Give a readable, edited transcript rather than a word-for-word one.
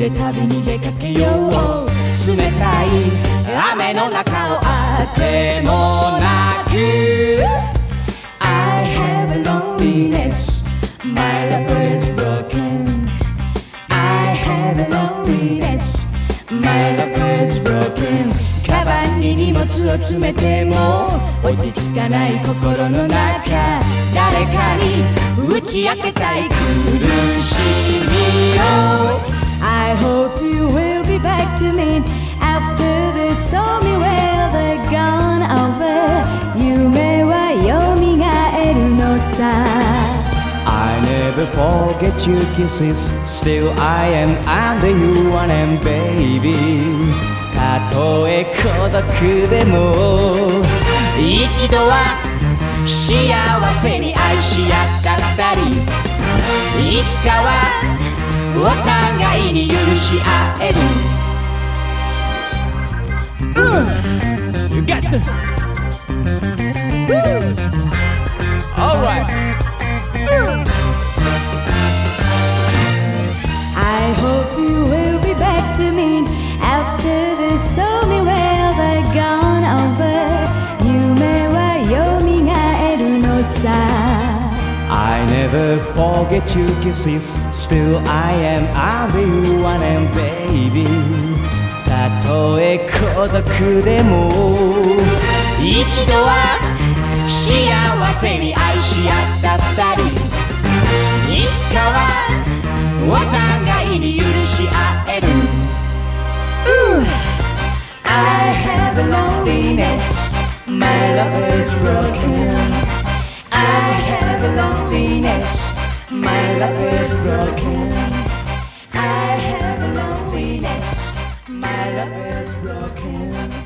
で旅に出かけよう。冷たい雨の中をあてもなく I have a loneliness, my love is broken. I have a loneliness, my love is broken. カバンに荷物を詰めても落ち着かない心の中、誰かに打ち明けたい苦しみを。 I hope you will be back to me after this stormy weather gone over. 夢はよみがえるのさ。 I never forget your kisses. Still I am under you one and baby. たとえ孤独でも一度は幸せに愛し合った二人、いつかはお互いに許し合える。You got to Alright I hope you will be back to me after this stormy weather gone over. 夢はよみがえるのさ。 I never forget your kisses. Still I am under you one and baby. たとえ孤独でも一度は幸せに愛し合った二人、いつかはお互いに許し合える。I have a loneliness, my love is broken. I have a loneliness, my love is broken. I have a loneliness, my love is broken.